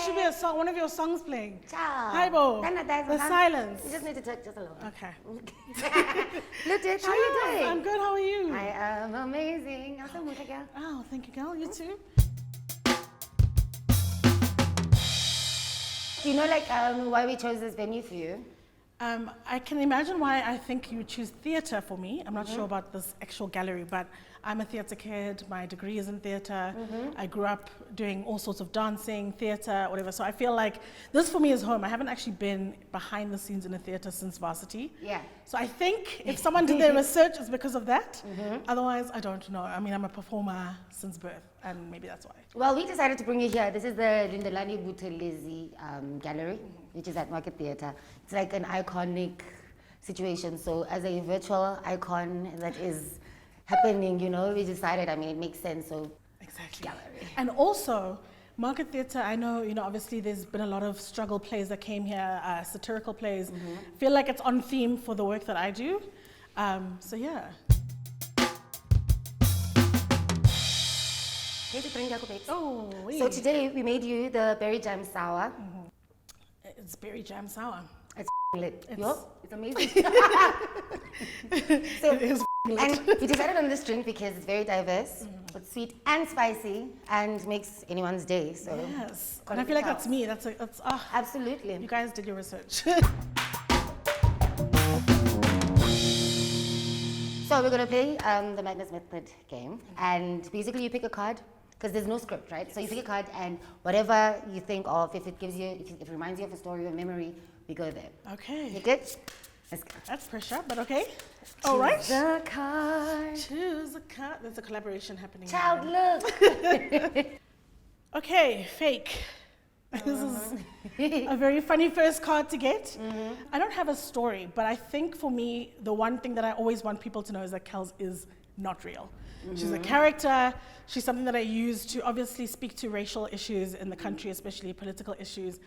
should be a song, one of your songs playing. Ciao. Hi, Bo. The silence. You just need to talk just a little bit. Okay. Ludwig, how are you doing? I'm good. How are you? I am amazing. I'm so muted, girl. Oh, thank you, girl. You too. Do you know, like, why we chose this venue for you? I can imagine why I think you would choose theatre for me. I'm not sure about this actual gallery, but I'm a theatre kid. My degree is in theatre. I grew up doing all sorts of dancing, theatre, whatever. So I feel like this for me is home. I haven't actually been behind the scenes in a theatre since varsity. Yeah. So I think if someone did their research, it's because of that. Otherwise, I don't know. I mean, I'm a performer since birth, and maybe that's why. Well, we decided to bring you here. This is the Lindelani Buthelezi gallery, which is at Market Theatre. It's like an iconic situation. So as a virtual icon that is happening, you know, we decided, I mean, it makes sense. So exactly. Gallery. And also, Market Theatre, I know, obviously there's been a lot of struggle plays that came here, satirical plays. I feel like it's on theme for the work that I do. So yeah. Oh, oui. so today we made you the berry jam sour. It's berry jam sour. It's lit. It's amazing. It is lit. And we decided on this drink because it's very diverse. It's sweet and spicy and makes anyone's day. So yes, and I feel like that's me. That's absolutely. You guys did your research. So we're gonna play the Madness Method game, and basically you pick a card because there's no script, right? So you pick a card, and whatever you think of, if it gives you, if it reminds you of a story or memory, we go there. Okay. You good? Let's go. That's pressure, but okay. All right. The card. Choose a card. There's a collaboration happening. Child, now. look. Okay, fake. This is a very funny first card to get. I don't have a story, but I think for me, the one thing that I always want people to know is that Kells is not real. She's a character. She's something that I use to obviously speak to racial issues in the country, especially political issues.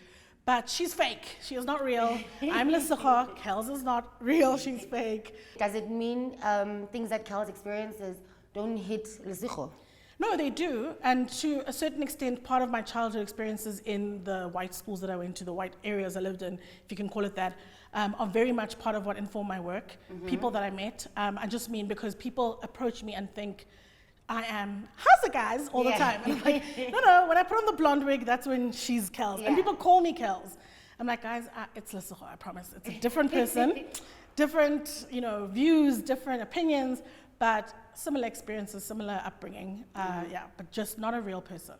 But she's fake. She is not real. I'm Lesego. Kells is not real. She's fake. Does it mean things that Kells experiences don't hit Lesego? No, they do. And to a certain extent, part of my childhood experiences in the white schools that I went to, the white areas I lived in, if you can call it that, are very much part of what informed my work. People that I met. I just mean because people approach me and think, I am, how's it guys, all the time. And I'm like, no, when I put on the blonde wig, that's when she's Kells. And people call me Kells. I'm like, guys, it's Lesego, I promise. It's a different person, different views, different opinions, but similar experiences, similar upbringing. Yeah, but just not a real person.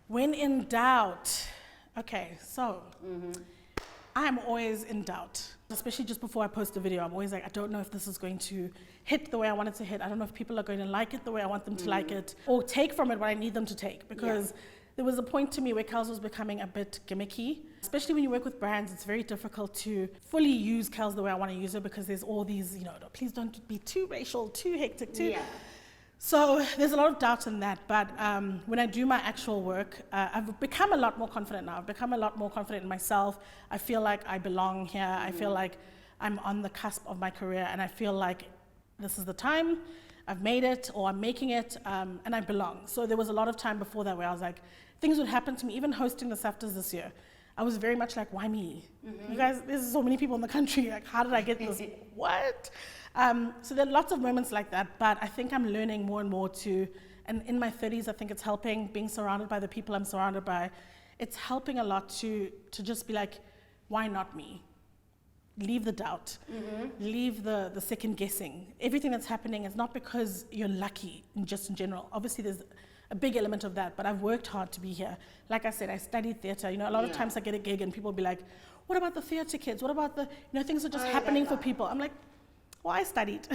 When in doubt. Okay, so I'm always in doubt, especially just before I post a video. I'm always like, I don't know if this is going to hit the way I want it to hit. I don't know if people are going to like it the way I want them to like it, or take from it what I need them to take. Because there was a point to me where Kells was becoming a bit gimmicky. Especially when you work with brands, it's very difficult to fully use Kells the way I want to use her because there's all these, please don't be too racial, too hectic, too. Yeah. So there's a lot of doubt in that, but when I do my actual work, I've become a lot more confident now. I've become a lot more confident in myself. I feel like I belong here. I feel like I'm on the cusp of my career, and I feel like this is the time. I've made it, or I'm making it, and I belong. So there was a lot of time before that where I was like, things would happen to me, even hosting the SAFTAs this year. I was very much like, why me? You guys, there's so many people in the country, like, how did I get this? What? So there are lots of moments like that, but I think I'm learning more and more and in my 30s, I think it's helping, being surrounded by the people I'm surrounded by, it's helping a lot to just be like, why not me? Leave the doubt, leave the second guessing. Everything that's happening is not because you're lucky, just in general. Obviously there's a big element of that, but I've worked hard to be here. Like I said, I studied theatre. A lot of times I get a gig and people will be like, what about the theatre kids? What about the, things are just happening for people. I'm like, well, I studied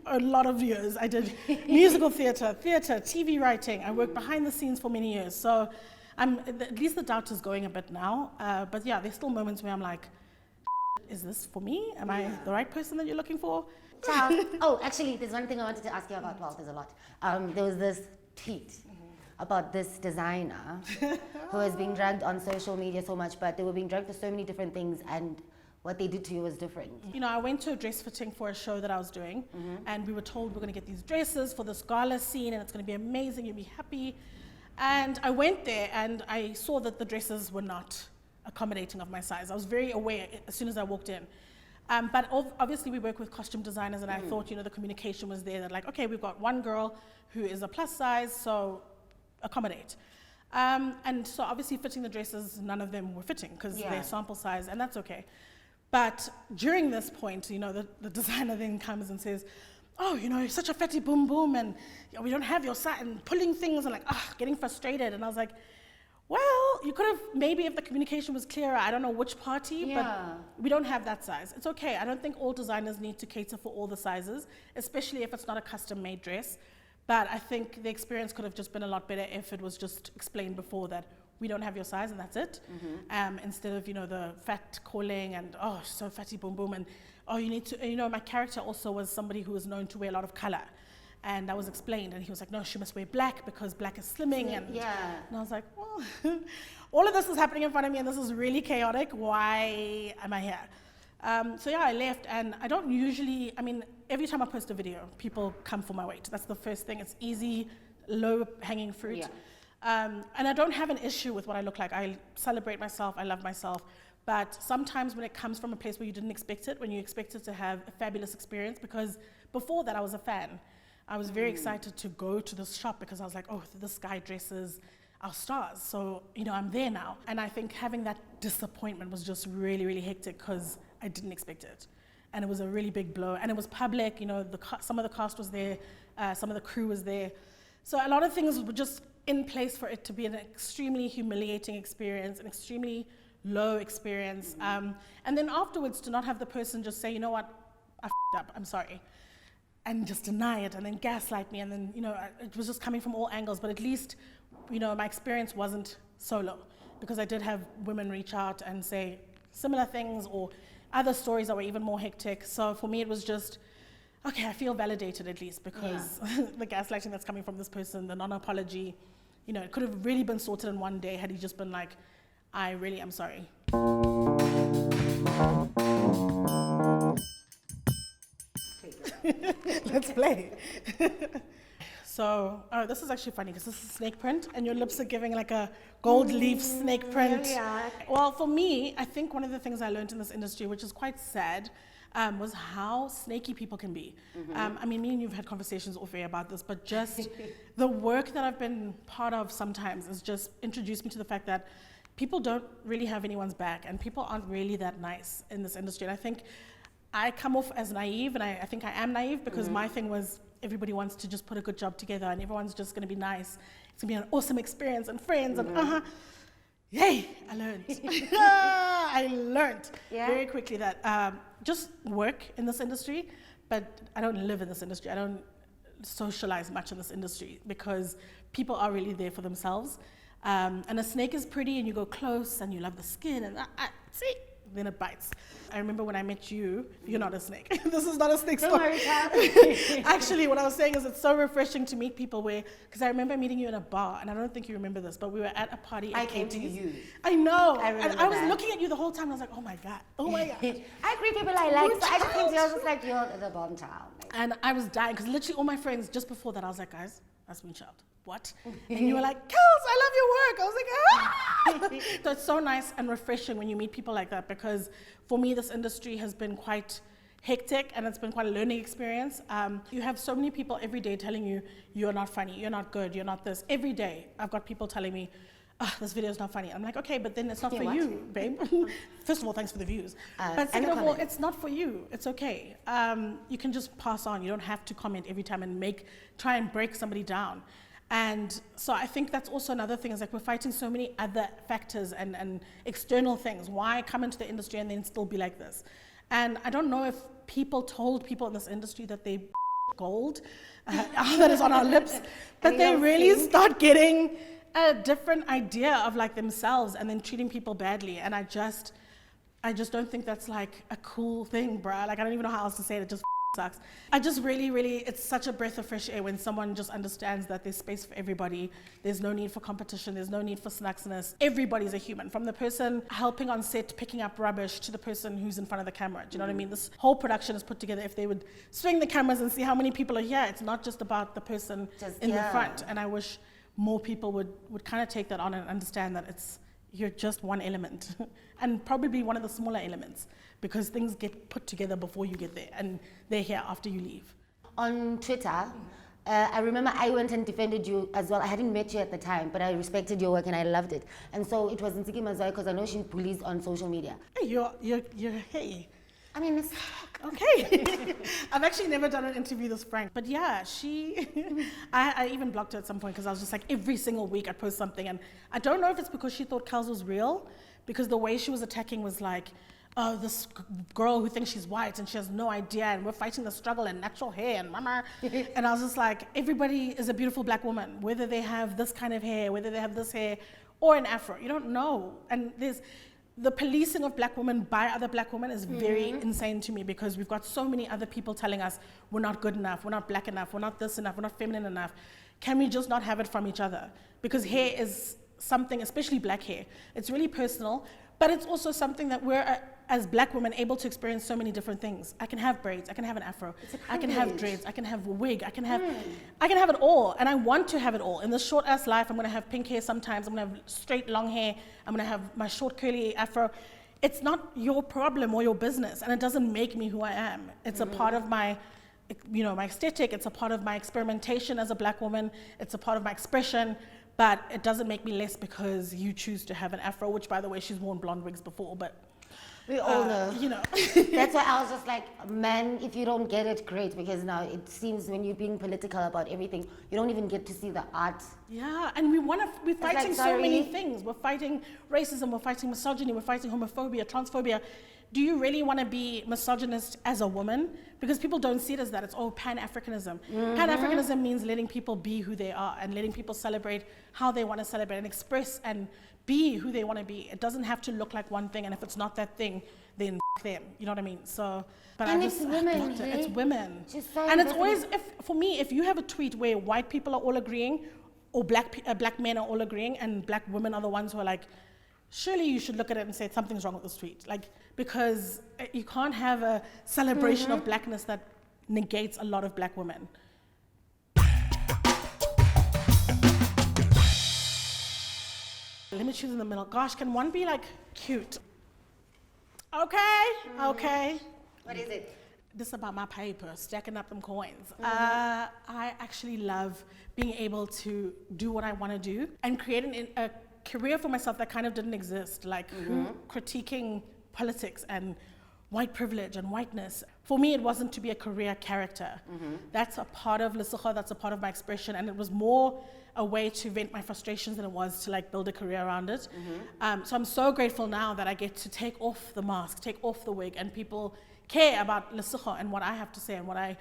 a lot of years. I did musical theatre, TV writing. I worked behind the scenes for many years. So at least the doubt is going a bit now. But yeah, there's still moments where I'm like, is this for me? Am I the right person that you're looking for? Oh, actually, there's one thing I wanted to ask you about. Well, there's a lot. There was this tweet about this designer who was being dragged on social media so much, but they were being dragged to so many different things. And what they did to you was different. You know, I went to a dress fitting for a show that I was doing, and we were told we're going to get these dresses for this gala scene, and it's going to be amazing, you'll be happy. And I went there, and I saw that the dresses were not accommodating of my size. I was very aware as soon as I walked in. But obviously we work with costume designers, and I thought, you know, the communication was there that like, okay, we've got one girl who is a plus size, so accommodate. And so obviously fitting the dresses, none of them were fitting because they're sample size, and that's okay. But during this point, you know, the designer then comes and says, oh, you know, you're such a fatty boom boom, and you know, we don't have your size, and pulling things, and like, getting frustrated. And I was like, well, you could have, maybe if the communication was clearer, I don't know which party, but we don't have that size. It's okay. I don't think all designers need to cater for all the sizes, especially if it's not a custom-made dress. But I think the experience could have just been a lot better if it was just explained before that we don't have your size and that's it. Instead of, you know, the fat calling and, oh, so fatty boom boom, and, oh, you need to, you know, my character also was somebody who was known to wear a lot of color. And that was explained, and he was like, no, she must wear black because black is slimming. And I was like, well, all of this is happening in front of me, and this is really chaotic. Why am I here? So yeah, I left, and I don't usually, I mean, every time I post a video, people come for my weight. That's the first thing. It's easy, low-hanging fruit. And I don't have an issue with what I look like. I celebrate myself, I love myself. But sometimes when it comes from a place where you didn't expect it, when you expected to have a fabulous experience, because before that I was a fan. I was very excited to go to this shop because I was like, oh, this guy dresses our stars. So, you know, I'm there now. And I think having that disappointment was just really, really hectic because I didn't expect it. And it was a really big blow. And it was public, you know, some of the cast was there, some of the crew was there. So a lot of things were just in place for it to be an extremely humiliating experience, an extremely low experience. And then afterwards to not have the person just say, you know what, I f***ed up, I'm sorry. And just deny it and then gaslight me, and then, you know, it was just coming from all angles. But at least, you know, my experience wasn't solo, because I did have women reach out and say similar things or other stories that were even more hectic. So for me, it was just, okay, I feel validated at least, because the gaslighting that's coming from this person, the non-apology, you know, it could have really been sorted in one day had he just been like, I really am sorry. Let's play. So, oh, this is actually funny because this is snake print, and your lips are giving like a gold leaf snake print. Well, for me, I think one of the things I learned in this industry, which is quite sad, was how snaky people can be. I mean, me and you've had conversations off air about this, but just the work that I've been part of sometimes has just introduced me to the fact that people don't really have anyone's back, and people aren't really that nice in this industry. And I think I come off as naive, and I think I am naive, because my thing was everybody wants to just put a good job together and everyone's just going to be nice. It's going to be an awesome experience and friends and yay, I learned. I learned very quickly that just work in this industry, but I don't live in this industry. I don't socialize much in this industry because people are really there for themselves. And a snake is pretty and you go close and you love the skin and see, then it bites. I remember when I met you, you're not a snake. This is not a snake story. Actually, what I was saying is it's so refreshing to meet people because I remember meeting you in a bar, and I don't think you remember this, but we were at a party at I came to you. I know. I remember and I was that. looking at you the whole time, and I was like, oh my God. I greet people I like, so I just came to you, I was just like, you're the bomb child. And I was dying, because literally all my friends, just before that, I was like, guys, that's my child. What? And you were like, Kelz, I love your work. I was like, ah! So it's so nice and refreshing when you meet people like that, because for me, this industry has been quite hectic and it's been quite a learning experience. You have so many people every day telling you, you're not funny, you're not good, you're not this. Every day, I've got people telling me, this video is not funny. I'm like, okay, but then it's not for you, babe. First of all, thanks for the views. But second of all, it's not for you. It's okay. You can just pass on. You don't have to comment every time and try and break somebody down. And so I think that's also another thing, is like we're fighting so many other factors and external things. Why come into the industry and then still be like this? And I don't know if people told people in this industry that they gold, that is on our lips, but they really start getting a different idea of like themselves and then treating people badly. And I just don't think that's like a cool thing, bruh. Like I don't even know how else to say it. It just sucks. I just really, it's such a breath of fresh air when someone just understands that there's space for everybody. There's no need for competition. There's no need for snacksness. Everybody's a human, from the person helping on set, picking up rubbish, to the person who's in front of the camera. Do you know what I mean? This whole production is put together. If they would swing the cameras and see how many people are here, it's not just about the person in the front. And I wish more people would kind of take that on and understand that you're just one element and probably one of the smaller elements, because things get put together before you get there and they're here after you leave. On Twitter, I remember I went and defended you as well. I hadn't met you at the time, but I respected your work and I loved it. And so it was Nsiki Mazwai, because I know she bullies on social media. Hey, hey. I mean, it's okay. I've actually never done an interview this frank, but yeah, I even blocked her at some point, because I was just like, every single week I'd post something, and I don't know if it's because she thought Kelz was real, because the way she was attacking was like, oh, this girl who thinks she's white and she has no idea, and we're fighting the struggle and natural hair and mama. And I was just like, everybody is a beautiful black woman, whether they have this kind of hair, whether they have this hair or an afro, you don't know. And the policing of black women by other black women is very insane to me, because we've got so many other people telling us we're not good enough, we're not black enough, we're not this enough, we're not feminine enough. Can we just not have it from each other? Because hair is something, especially black hair, it's really personal, but it's also something that we're, as black women, able to experience so many different things. I can have braids, I can have an afro, I can have dreads, I can have a wig, I can have it all, and I want to have it all. In this short ass life, I'm gonna have pink hair sometimes, I'm gonna have straight long hair, I'm gonna have my short curly afro. It's not your problem or your business, and it doesn't make me who I am. It's a part of my, my aesthetic, it's a part of my experimentation as a black woman, it's a part of my expression, but it doesn't make me less because you choose to have an afro, which, by the way, she's worn blonde wigs before, but we all know. That's why I was just like, man, if you don't get it, great, because now it seems when you're being political about everything, you don't even get to see the art. Yeah, and we're fighting so many things. We're fighting racism, we're fighting misogyny, we're fighting homophobia, transphobia. Do you really want to be misogynist as a woman? Because people don't see it as that. It's all Pan-Africanism. Pan-Africanism means letting people be who they are and letting people celebrate how they want to celebrate and express and be who they want to be. It doesn't have to look like one thing, and if it's not that thing, then them. You know what I mean? So, but and it's women. It's women. So and it's always, for me, if you have a tweet where white people are all agreeing, or black men are all agreeing, and black women are the ones who are like, surely you should look at it and say something's wrong with this tweet. Like, because you can't have a celebration of blackness that negates a lot of black women. Let me choose in the middle. Gosh, can one be like cute? Okay. What is it? This is about my paper, stacking up them coins. I actually love being able to do what I want to do and create a career for myself that kind of didn't exist, like critiquing politics and white privilege and whiteness. For me, it wasn't to be a career character. That's a part of Lesego, that's a part of my expression, and it was more a way to vent my frustrations than it was to like build a career around it. So I'm so grateful now that I get to take off the mask, take off the wig, and people care about Lesego and what I have to say and what I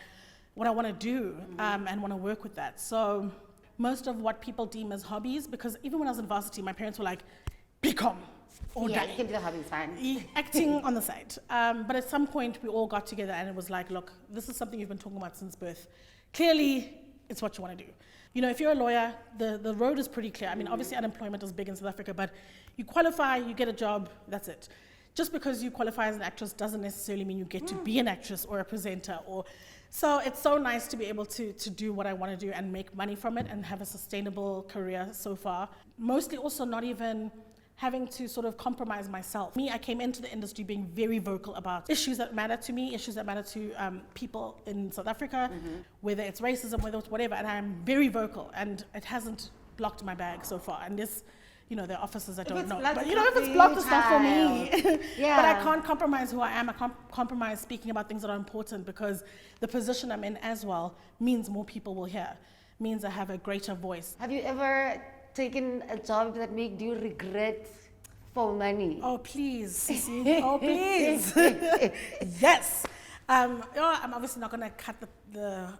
want to do and want to work with that. So most of what people deem as hobbies, because even when I was in varsity, my parents were like, become all Yeah, day. you can do the hobbies fine. Acting on the side. But at some point, we all got together and it was like, look, this is something you've been talking about since birth. Clearly, it's what you want to do. You know, if you're a lawyer, the road is pretty clear. I mean, obviously unemployment is big in South Africa, but you qualify, you get a job, that's it. Just because you qualify as an actress doesn't necessarily mean you get to be an actress or a presenter. So it's so nice to be able to do what I want to do and make money from it and have a sustainable career so far. Mostly also not even having to sort of compromise myself. Me, I came into the industry being very vocal about issues that matter to me, issues that matter to people in South Africa, whether it's racism, whether it's whatever, and I'm very vocal, and it hasn't blocked my bag so far. And this, you know, there are officers I don't know. But you know, if it's blocked, it's not for me. Yeah. But I can't compromise who I am. I can't compromise speaking about things that are important, because the position I'm in as well means more people will hear, means I have a greater voice. Have you ever taken a job that made you regret for money? Oh, please, Sissy. Oh, please. Yes. I'm obviously not going to cut the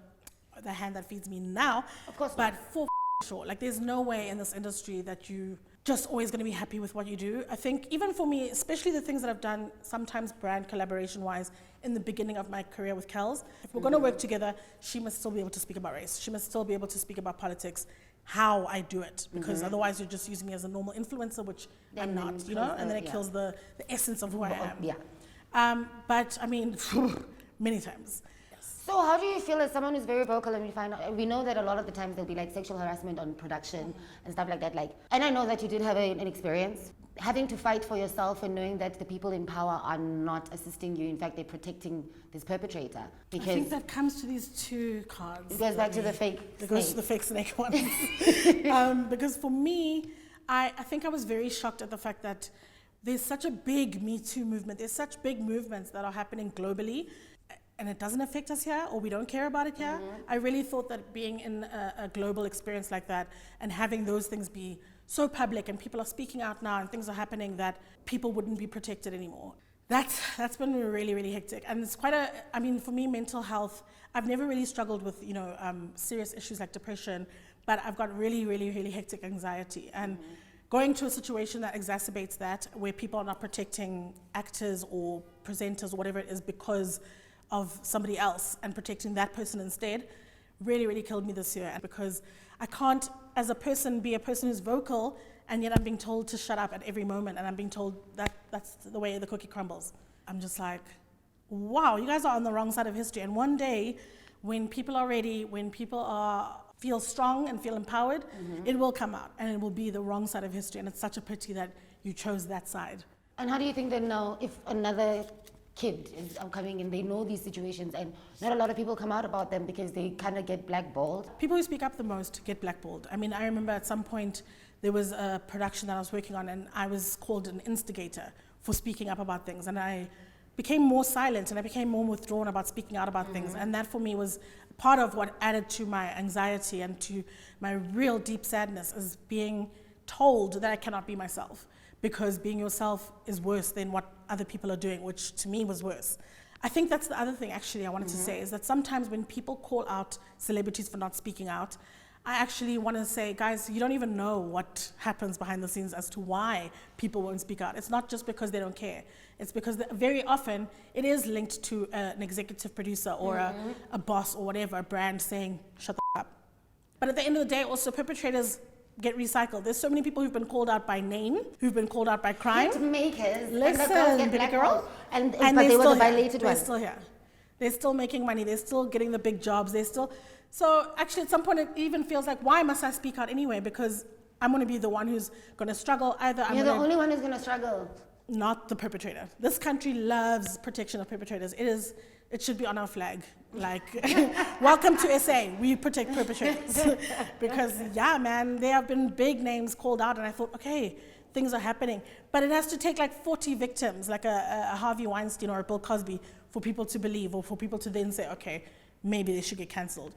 hand that feeds me now. Of course but not. For sure. Like, there's no way in this industry that you just always going to be happy with what you do. I think even for me, especially the things that I've done, sometimes brand collaboration-wise, in the beginning of my career with Kells, if we're going to work together, she must still be able to speak about race. She must still be able to speak about politics, how I do it, because otherwise you're just using me as a normal influencer, which I'm not, you know, and then it kills the essence of who I am. Yeah. But I mean, many times. So how do you feel as someone who's very vocal, and we know that a lot of the times there'll be like sexual harassment on production and stuff like that, and I know that you did have an experience having to fight for yourself and knowing that the people in power are not assisting you, in fact they're protecting this perpetrator. Because I think that comes to these two cards. It goes back to the fake snake. It goes to the fake snake one. Because for me, I think I was very shocked at the fact that there's such a big Me Too movement. There's such big movements that are happening globally, and it doesn't affect us here, or we don't care about it here. I really thought that being in a global experience like that and having those things be so public and people are speaking out now and things are happening, that people wouldn't be protected anymore. That's been really, really hectic. And it's quite I mean, for me, mental health, I've never really struggled with, serious issues like depression, but I've got really, really, really hectic anxiety. And going to a situation that exacerbates that, where people are not protecting actors or presenters or whatever it is because of somebody else and protecting that person instead, really, really killed me this year. Because I can't, as a person, be a person who's vocal, and yet I'm being told to shut up at every moment, and I'm being told that that's the way the cookie crumbles. I'm just like, wow, you guys are on the wrong side of history. And one day, when people are ready, when people feel strong and feel empowered, it will come out, and it will be the wrong side of history. And it's such a pity that you chose that side. And how do you think that now, if another kid is coming in, they know these situations, and not a lot of people come out about them because they kind of get blackballed? People who speak up the most get blackballed. I mean, I remember at some point there was a production that I was working on, and I was called an instigator for speaking up about things, and I became more silent and I became more withdrawn about speaking out about things, and that for me was part of what added to my anxiety and to my real deep sadness, is being told that I cannot be myself, because being yourself is worse than what other people are doing, which to me was worse. I think that's the other thing actually I wanted to say, is that sometimes when people call out celebrities for not speaking out, I actually want to say, guys, you don't even know what happens behind the scenes as to why people won't speak out. It's not just because they don't care. It's because very often it is linked to an executive producer or a boss or whatever, a brand saying, shut the up. But at the end of the day, also perpetrators get recycled. There's so many people who've been called out by name, who've been called out by crime. Hit makers. Listen, and the girls get baby girl. But they were the violated They're ones. still here. They're still making money. They're still getting the big jobs. So actually at some point it even feels like, why must I speak out anyway? Because I'm going to be the one who's going to struggle. You're the only one who's going to struggle. Not the perpetrator. This country loves protection of perpetrators. It should be on our flag. Like, welcome to SA. We protect perpetrators. Because, yeah, man, there have been big names called out, and I thought, okay, things are happening. But it has to take like 40 victims, like a Harvey Weinstein or a Bill Cosby, for people to believe, or for people to then say, okay, maybe they should get cancelled.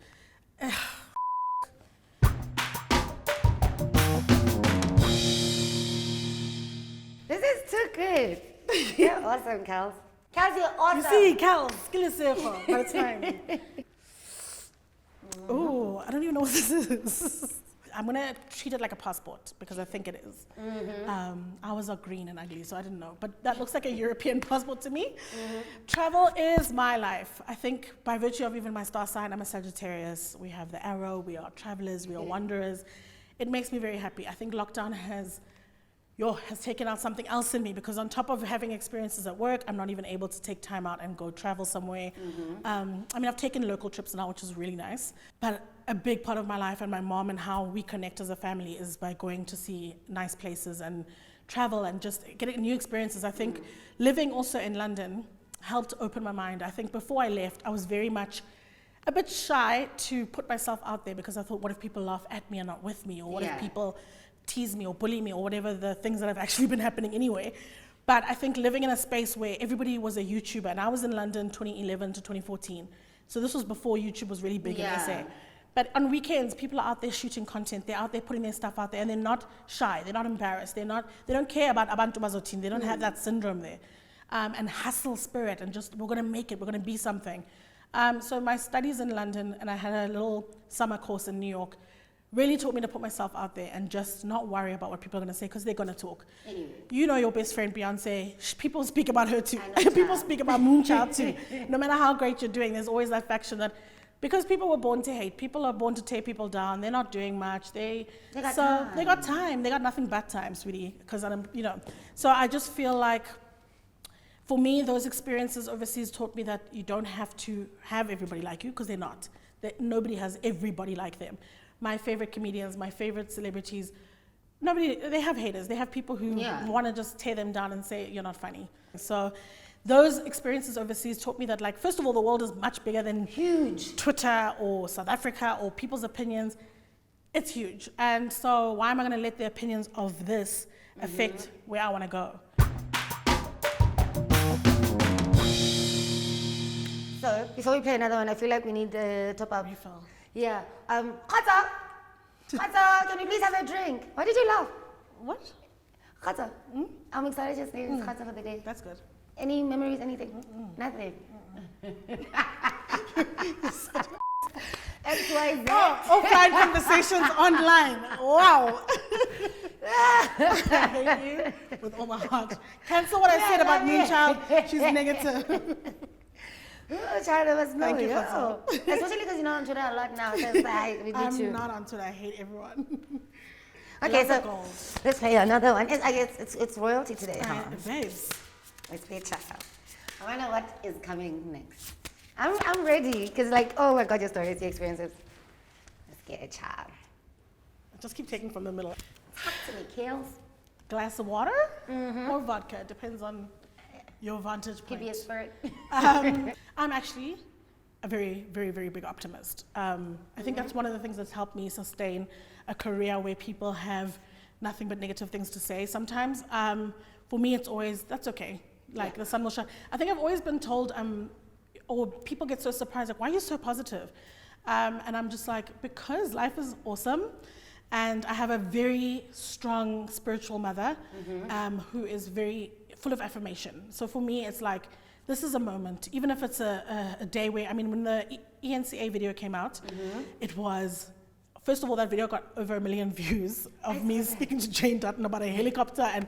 This is too good. You're awesome, Kelz. Kelz, you're awesome. You see, Kells, but it's fine. Ooh, I don't even know what this is. I'm gonna treat it like a passport, because I think it is. Ours are green and ugly, so I didn't know. But that looks like a European passport to me. Travel is my life. I think by virtue of even my star sign, I'm a Sagittarius. We have the arrow, we are travelers, we are wanderers. It makes me very happy. I think lockdown has taken out something else in me, because on top of having experiences at work, I'm not even able to take time out and go travel somewhere. I mean, I've taken local trips now, which is really nice, but a big part of my life and my mom and how we connect as a family is by going to see nice places and travel and just getting new experiences. I think living also in London helped open my mind. I think before I left, I was very much a bit shy to put myself out there, because I thought, what if people laugh at me and not with me? Or what if people tease me or bully me, or whatever the things that have actually been happening anyway. But I think living in a space where everybody was a YouTuber, and I was in London 2011 to 2014. So this was before YouTube was really big in SA. But on weekends, people are out there shooting content. They're out there putting their stuff out there, and they're not shy. They're not embarrassed. They don't care about abantu bazothini. They don't have that syndrome there. And hustle spirit, and just, we're going to make it. We're going to be something. So my studies in London, and I had a little summer course in New York, really taught me to put myself out there and just not worry about what people are going to say, because they're going to talk. Anyway. You know your best friend Beyonce, people speak about her too. I know, People child. speak about Moonchild too. No matter how great you're doing, there's always that faction that, because people were born to hate, people are born to tear people down, they're not doing much, they got time, they got nothing but time, sweetie, because so I just feel like, for me, those experiences overseas taught me that you don't have to have everybody like you, because they're not. Nobody has everybody like them. My favorite comedians, my favorite celebrities, they have haters. They have people who want to just tear them down and say, you're not funny. So those experiences overseas taught me that, like, first of all, the world is much bigger than huge Twitter or South Africa or people's opinions. It's huge. And so why am I going to let the opinions of this affect where I want to go? So, before we play another one, I feel like we need the top up. Refill. Yeah. Khata, can we please have a drink? Why did you laugh? What? Khata. I'm excited to say it's Khata for the day. That's good. Any memories, anything? Nothing. XYZ. Oh, offline conversations online. Wow. I hate you with all my heart. Cancel what I said about Moonchild. She's negative. China was no. Thank you, Especially because you're not on Twitter a lot now. So I'm not on Twitter. I hate everyone. Okay, so let's play another one. I guess it's royalty today, huh? Babes. Let's play China. I wonder what is coming next. I'm ready because, like, oh my God, your stories, your experiences. Let's get a child. Just keep taking from the middle. Talk to me, Kells. Glass of water or vodka, depends on your vantage point. Could be a spirit. I'm actually a very, very, very big optimist. I think that's one of the things that's helped me sustain a career where people have nothing but negative things to say. Sometimes, for me, it's always, that's okay. Like, the sun will shine. I think I've always been told, or people get so surprised, like, why are you so positive? And I'm just like, because life is awesome. And I have a very strong spiritual mother who is very full of affirmation. So for me, it's like, this is a moment, even if it's a day where, I mean, when the ENCA video came out, it was, first of all, that video got over 1 million views of me speaking to Jane Dutton about a helicopter.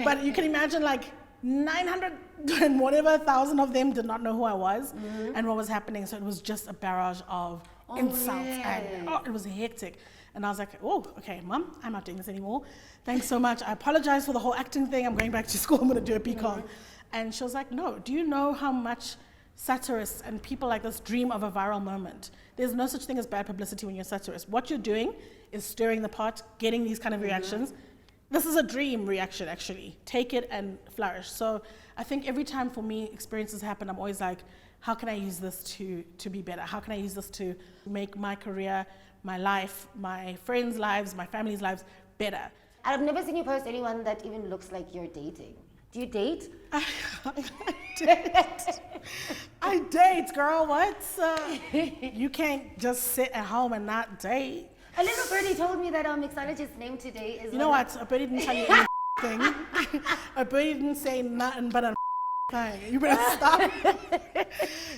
But you can imagine, like, 900 and whatever thousand of them did not know who I was and what was happening. So it was just a barrage of insults and it was hectic. And I was like, oh, okay, Mom, I'm not doing this anymore. Thanks so much. I apologize for the whole acting thing. I'm going back to school. I'm going to do a PCOM. And she was like, no, do you know how much satirists and people like this dream of a viral moment? There's no such thing as bad publicity when you're a satirist. What you're doing is stirring the pot, getting these kind of reactions. This is a dream reaction, actually. Take it and flourish. So I think every time for me experiences happen, I'm always like, how can I use this to be better? How can I use this to make my career, my life, my friends' lives, my family's lives better? I've never seen you post anyone that even looks like you're dating. Do you date? I date. I date, girl. What? You can't just sit at home and not date. A little birdie told me that mixologist's name today is... You know what? A birdie didn't tell you anything. A birdie didn't say nothing but a thing. You better stop.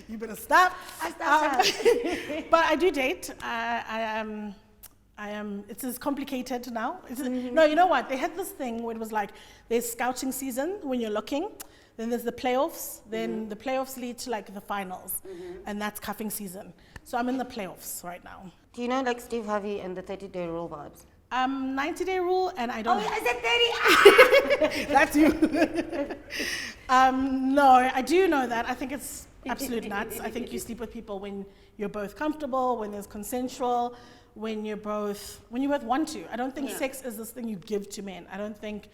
You better stop. I stopped. But I do date. It's as complicated now. No, you know what? They had this thing where it was like, there's scouting season when you're looking, then there's the playoffs, then the playoffs lead to like the finals, and that's cuffing season. So I'm in the playoffs right now. Do you know like Steve Harvey and the 30-day rule vibes? 90-day rule, and I don't... Oh, I said 30! That's you. No, I do know that. I think it's absolute nuts. I think you sleep with people when you're both comfortable, when there's consensual, when you both want to. I don't think sex is this thing you give to men. I don't think,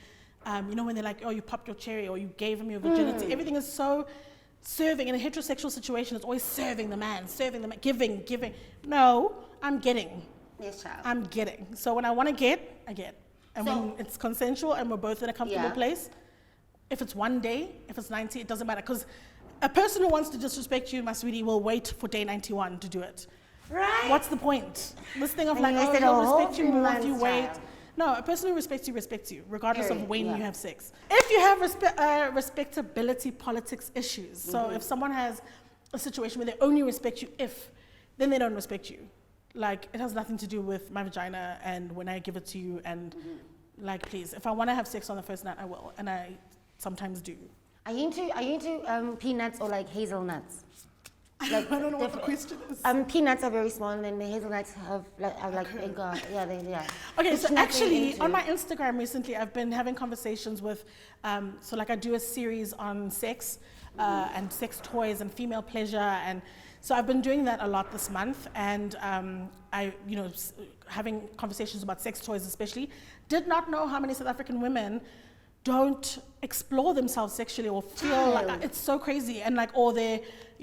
when they're like, oh, you popped your cherry or you gave him your virginity. Everything is so serving. In a heterosexual situation, it's always serving the man, giving. No, I'm getting. Yes, child. I'm getting. So when I want to get, I get. And when it's consensual and we're both in a comfortable place, if it's one day, if it's 90, it doesn't matter. Because a person who wants to disrespect you, my sweetie, will wait for day 91 to do it. Right. What's the point? This thing of And like, you oh, wasted he'll a whole respect you few more if months, you wait. child. No, a person who respects you, regardless of when Period, you have sex. If you have respectability politics issues, so if someone has a situation where they only respect you then they don't respect you. Like, it has nothing to do with my vagina and when I give it to you. And like, please, if I want to have sex on the first night, I will. And I sometimes do. Are you into peanuts or like hazelnuts? Like, I don't know what the question is. Peanuts are very small, and then the hazelnuts are like big. Yeah. Okay, Which so nut are you actually, into? on my Instagram recently, I've been having conversations with, so like I do a series on sex and sex toys and female pleasure, and so I've been doing that a lot this month, and having conversations about sex toys especially. Did not know how many South African women don't explore themselves sexually or feel like it's so crazy, and like all their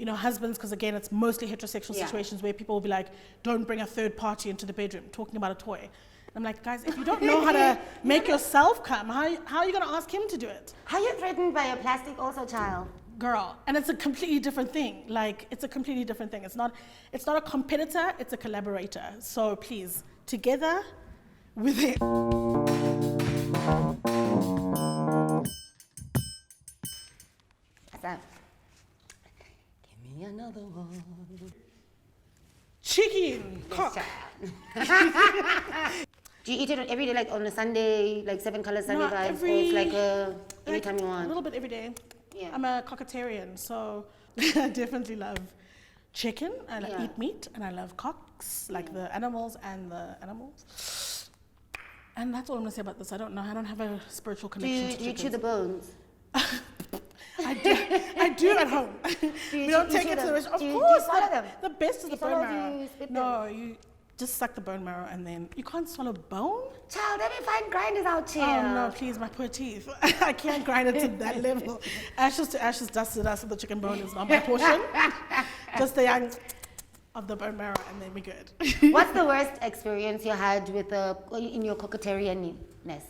husbands, because again it's mostly heterosexual situations where people will be like, don't bring a third party into the bedroom talking about a toy. And I'm like, guys, if you don't know how to make yourself come, how are you going to ask him to do it? How you threatened by a plastic also child? Girl, and it's a completely different thing. Like, it's a completely different thing. It's not a competitor, it's a collaborator. So please, together with it. What's up? Give me another one. Chicken, cock. Do you eat it every day, like on a Sunday, like 7 Colors Sunday Not vibes, or it's like anytime you A want? little bit every day. Yeah. I'm a cockatarian, so I definitely love chicken. I eat meat, and I love cocks, like the animals and the animals. And that's all I'm gonna say about this. I don't know. I don't have a spiritual connection to Do you chew chickens. the bones? I do at home. We don't take it to the restaurant. Of course, do you swallow them? the best is the swallow bone or do marrow. you spit No, you just suck the bone marrow, and then you can't swallow bone. Child, let me find grinders out here. Oh no, please, my poor teeth. I can't grind it to that level. Ashes to ashes, dust to dust with the chicken bone is not my portion. Just the young of the bone marrow, and then we're good. What's the worst experience you had with in your cockatarianness?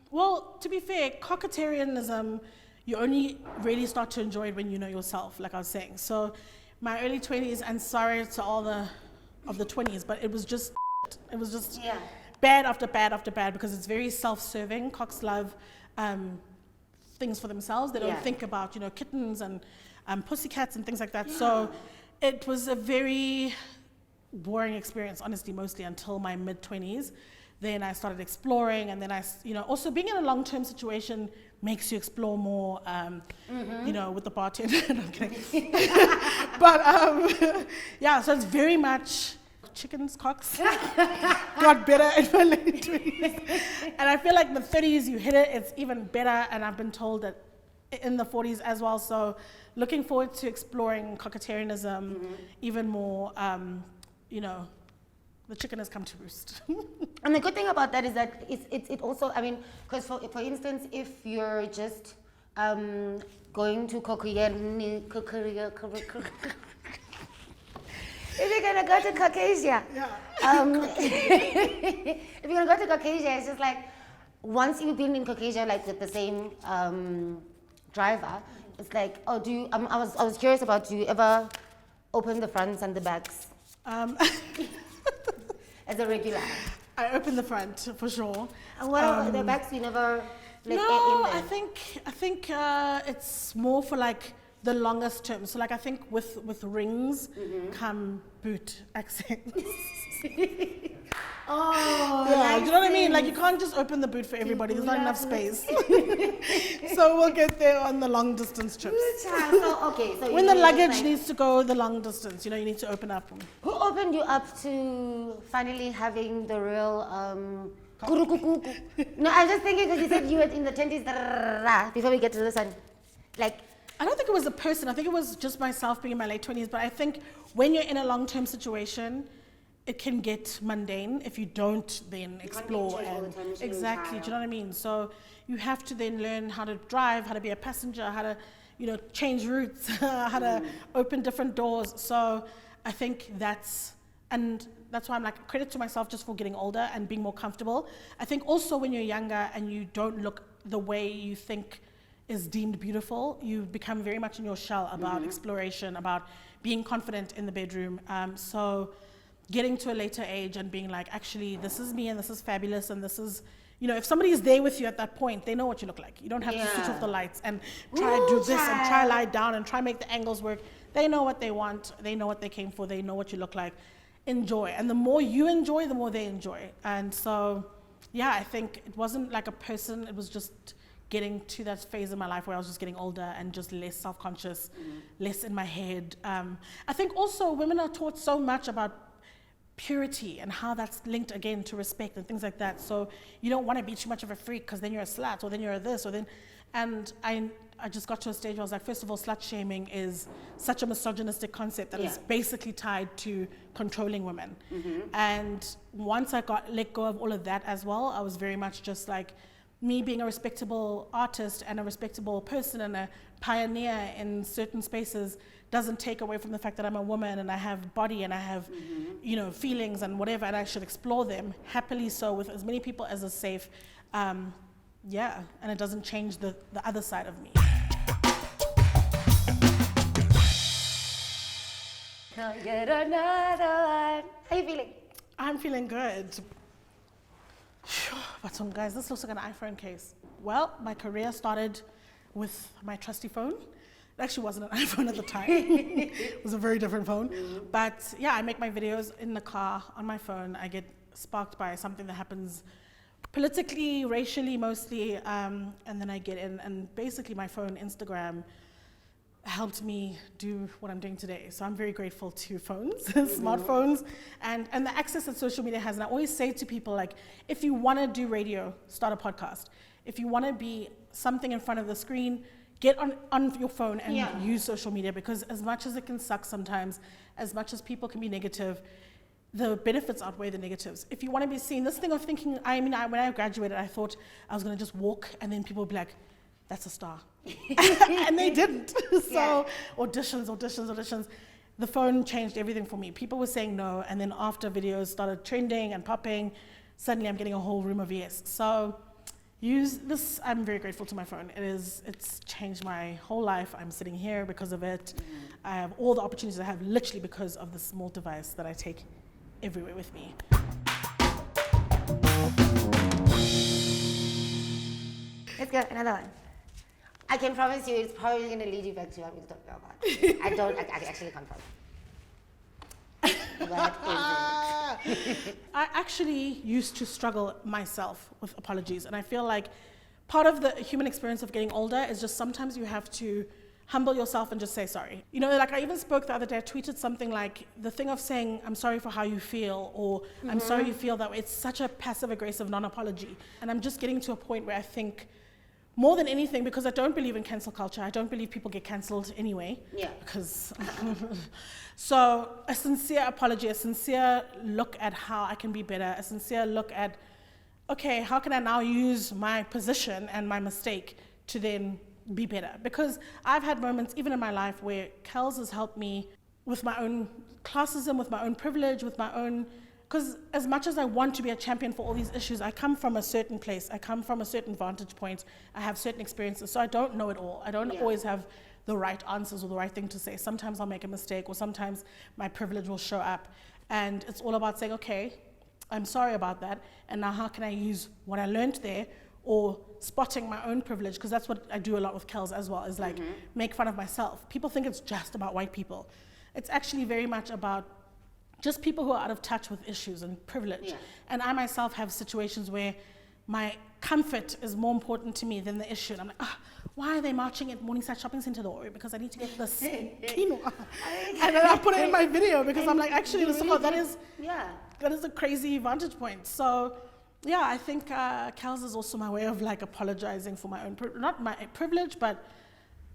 Well, to be fair, cockatarianism, you only really start to enjoy it when you know yourself, like I was saying. So my early 20s, and sorry to all of the 20s, but it was just bad after bad after bad, because it's very self-serving. Cocks love things for themselves. They don't think about, kittens and pussycats and things like that. Yeah. So it was a very boring experience, honestly, mostly until my mid-20s. Then I started exploring, and then also being in a long-term situation makes you explore more, with the bartender. No, I'm kidding. But yeah, so it's very much chickens, cocks. Got better in my late 20s. And I feel like in the 30s you hit it, it's even better, and I've been told that in the 40s as well. So looking forward to exploring cockatarianism even more, the chicken has come to roost. And the good thing about that is that it also, I mean, because for instance, if you're just going to if you're gonna go to Caucasia, if you're gonna go to Caucasia, it's just like once you've been in Caucasia, like with the same driver, it's like, oh, I was curious about, do you ever open the fronts and the backs? As a regular. I open the front for sure. And what about the backs? You never like no, in there? I think it's more for like the longest term. So like I think with rings come boot accents. Oh, yeah, do you know what I mean? Like you can't just open the boot for everybody. There's not enough space. So we'll get there on the long distance trips. So when the luggage needs to go the long distance, you need to open up. Who opened you up to finally having the real No, I was just thinking because you said you were in the 20s before we get to this one. Like, I don't think it was a person. I think it was just myself being in my late 20s. But I think when you're in a long-term situation, it can get mundane if you don't then explore. Exactly, do you know what I mean? So you have to then learn how to drive, how to be a passenger, how to, change routes, how to open different doors. So I think that's why I'm like, credit to myself just for getting older and being more comfortable. I think also when you're younger and you don't look the way you think is deemed beautiful, you become very much in your shell about exploration, about being confident in the bedroom. So getting to a later age and being like, actually, this is me and this is fabulous and this is, if somebody is there with you at that point, they know what you look like. You don't have to switch off the lights and try to do this and try lie down and try make the angles work. They know what they want. They know what they came for. They know what you look like. enjoy. And the more you enjoy, the more they enjoy. And so, yeah, I think it wasn't like a person, it was just getting to that phase in my life where I was just getting older and just less self-conscious, less in my head. I think also women are taught so much about purity and how that's linked again to respect and things like that. So you don't want to be too much of a freak because then you're a slut or then you're a this or then, and I just got to a stage where I was like, first of all, slut shaming is such a misogynistic concept that is basically tied to controlling women. And once I let go of all of that as well, I was very much just like, me being a respectable artist and a respectable person and a pioneer in certain spaces doesn't take away from the fact that I'm a woman and I have body and I have, you know, feelings and whatever, and I should explore them happily so with as many people as is safe. Yeah, and it doesn't change the other side of me. Can't get another one. How you feeling? I'm feeling good. But guys, this looks like an iPhone case. Well, my career started with my trusty phone. It actually wasn't an iPhone at the time. It was a very different phone. But yeah, I make my videos in the car on my phone. I get sparked by something that happens politically, racially mostly, and then I get in, and basically my phone, Instagram, helped me do what I'm doing today. So I'm very grateful to phones, smartphones, and the access that social media has. And I always say to people, like, if you want to do radio, start a podcast. If you want to be something in front of the screen, get on your phone and use social media, because as much as it can suck sometimes, as much as people can be negative, the benefits outweigh the negatives. If you want to be seen, this thing of thinking, when I graduated, I thought I was going to just walk and then people would be like, that's a star. And they didn't. So auditions. The phone changed everything for me. People were saying no, and then after videos started trending and popping, suddenly I'm getting a whole room of yes. So use this. I'm very grateful to my phone. It's changed my whole life. I'm sitting here because of it. I have all the opportunities I have literally because of this small device that I take everywhere with me. Let's go, another one. I can promise you it's probably going to lead you back to what we were talking about. I actually can't promise. What is it? I actually used to struggle myself with apologies, and I feel like part of the human experience of getting older is just sometimes you have to humble yourself and just say sorry. You know, like I even spoke the other day, I tweeted something like, the thing of saying, I'm sorry for how you feel, or I'm sorry you feel that way, it's such a passive-aggressive non-apology. And I'm just getting to a point where I think, more than anything, because I don't believe in cancel culture, I don't believe people get cancelled anyway. Yeah. Because, so a sincere apology, a sincere look at how I can be better, a sincere look at, okay, how can I now use my position and my mistake to then be better? Because I've had moments, even in my life, where Kelz has helped me with my own classism, with my own privilege, with my own, because as much as I want to be a champion for all these issues, I come from a certain place, I come from a certain vantage point, I have certain experiences, so I don't know it all. I don't always have the right answers or the right thing to say. Sometimes I'll make a mistake, or sometimes my privilege will show up, and it's all about saying, okay, I'm sorry about that, and now how can I use what I learned there, or spotting my own privilege, because that's what I do a lot with Kells as well, is like make fun of myself. People think it's just about white people. It's actually very much about just people who are out of touch with issues and privilege. And I myself have situations where my comfort is more important to me than the issue. And I'm like, why are they marching at Morningside Shopping Centre though? Because I need to get this quinoa. And then I put it in my video because I'm like, actually, that is a crazy vantage point. So yeah, I think Kelz is also my way of like apologizing for my own, not my privilege, but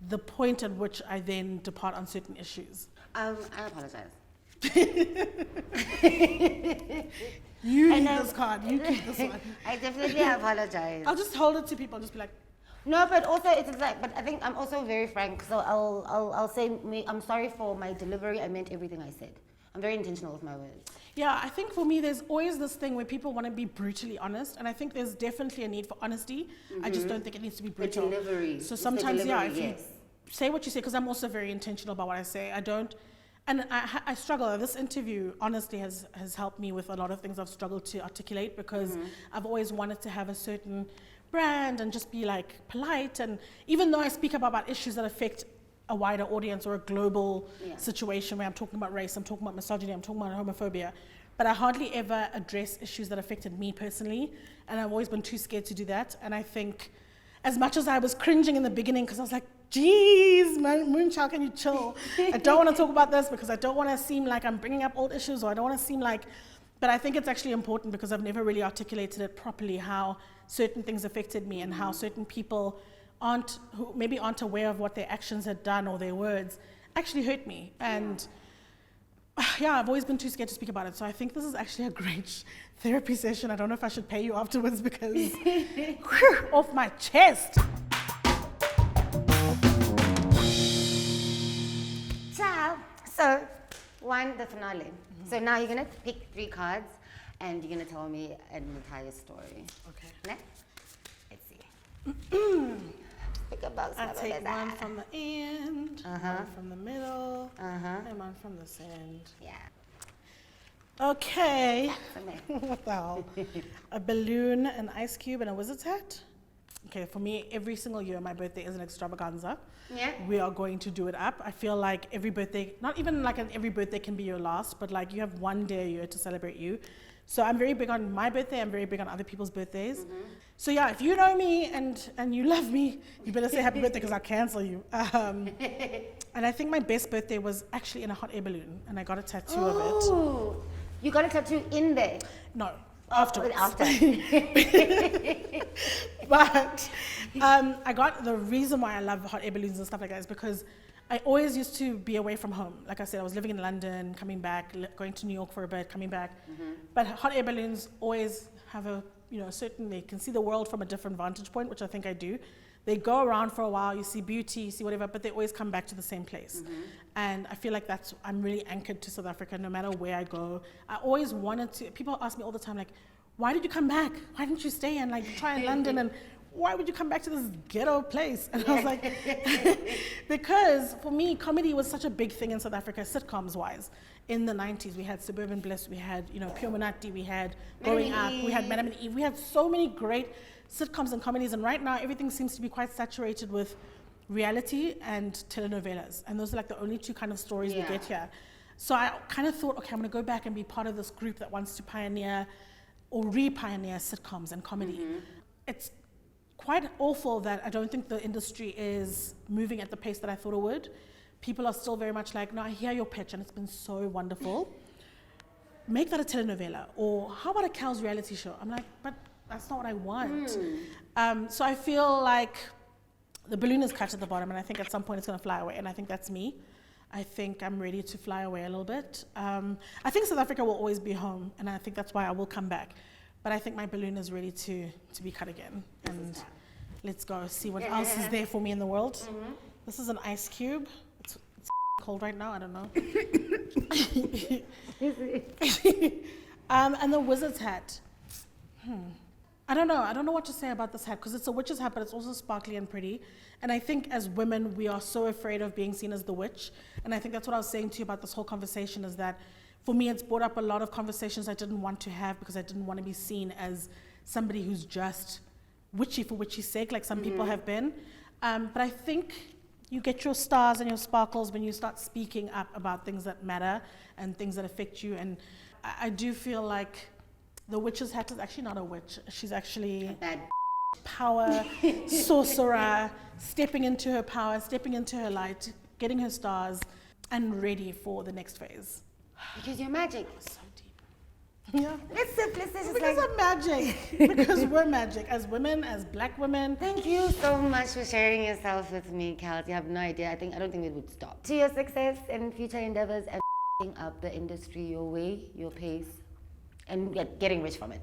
the point at which I then depart on certain issues. I apologize. You need this card. You keep this one. I definitely apologize. I'll just hold it to people. I'll just be like, no, but also it's like, but I think I'm also very frank. So I'll say I'm sorry for my delivery. I meant everything I said. I'm very intentional with my words. Yeah, I think for me, there's always this thing where people want to be brutally honest, and I think there's definitely a need for honesty. I just don't think it needs to be brutal. The delivery. So sometimes, if you say what you say, because I'm also very intentional about what I say. I don't. And I struggle. This interview, honestly, has helped me with a lot of things I've struggled to articulate, because I've always wanted to have a certain brand and just be like polite. And even though I speak about issues that affect a wider audience or a global situation where I'm talking about race, I'm talking about misogyny, I'm talking about homophobia. But I hardly ever address issues that affected me personally. And I've always been too scared to do that. And I think as much as I was cringing in the beginning, because I was like, geez, Moonchild, can you chill? I don't want to talk about this because I don't want to seem like I'm bringing up old issues, or I don't want to seem like, but I think it's actually important because I've never really articulated it properly, how certain things affected me and how certain people who maybe aren't aware of what their actions had done or their words actually hurt me. And yeah, I've always been too scared to speak about it. So I think this is actually a great therapy session. I don't know if I should pay you afterwards because whew, off my chest. Ciao. So, the finale. So now you're gonna pick 3 cards and you're gonna tell me an entire story. Okay. Next. Let's see. Pick a box. I take one from the end, one from the middle, and one from this end. Yeah. Okay. What the hell? A balloon, an ice cube, and a wizard's hat? Okay, for me, every single year my birthday is an extravaganza. Yeah. We are going to do it up. I feel like every birthday, not even like every birthday can be your last, but like you have one day a year to celebrate you. So I'm very big on my birthday, I'm very big on other people's birthdays. So yeah, if you know me and you love me, you better say happy birthday because I'll cancel you. And I think my best birthday was actually in a hot air balloon, and I got a tattoo of it. Ooh, you got a tattoo in there? No, afterwards. After. But I got, the reason why I love hot air balloons and stuff like that is because I always used to be away from home. Like I said, I was living in London, coming back, going to New York for a bit, coming back. But hot air balloons always have a, certain, they can see the world from a different vantage point, which I think I do. They go around for a while, you see beauty, you see whatever, but they always come back to the same place. And I feel like I'm really anchored to South Africa no matter where I go. I always wanted to, people ask me all the time, like, why did you come back? Why didn't you stay and like try in London? And why would you come back to this ghetto place? And I was like, because for me, comedy was such a big thing in South Africa, sitcoms wise. In the 90s, we had Suburban Bliss, we had, Pure Monati, we had Growing Up, we had Madam and Eve. We had so many great sitcoms and comedies, and right now everything seems to be quite saturated with reality and telenovelas. And those are like the only 2 kind of stories we get here. So I kind of thought, okay, I'm gonna go back and be part of this group that wants to pioneer or re-pioneer sitcoms and comedy. It's quite awful that I don't think the industry is moving at the pace that I thought it would. People are still very much like, no, I hear your pitch and it's been so wonderful. Make that a telenovela, or how about a Kells reality show? I'm like, but that's not what I want. So I feel like the balloon is cut at the bottom, and I think at some point it's gonna fly away, and I think that's me. I think I'm ready to fly away a little bit. I think South Africa will always be home, and I think that's why I will come back. But I think my balloon is ready to be cut again. And let's go see what else is there for me in the world. This is an ice cube. It's cold right now, I don't know. And the wizard's hat. I don't know what to say about this hat, because it's a witch's hat, but it's also sparkly and pretty. And I think as women, we are so afraid of being seen as the witch. And I think that's what I was saying to you about this whole conversation, is that for me, it's brought up a lot of conversations I didn't want to have because I didn't want to be seen as somebody who's just witchy for witchy's sake, like some people have been. But I think you get your stars and your sparkles when you start speaking up about things that matter and things that affect you. And I do feel like the witch's hat is actually not a witch. She's actually a bad power, sorcerer, stepping into her power, stepping into her light, getting her stars, and ready for the next phase. Because you're magic. So deep. Yeah. It's just Because I'm magic. Because we're magic. As women, as black women. Thank you so much for sharing yourself with me, Kelz. You have no idea. I don't think it would stop. To your success and future endeavors and up the industry your way, your pace, and getting rich from it.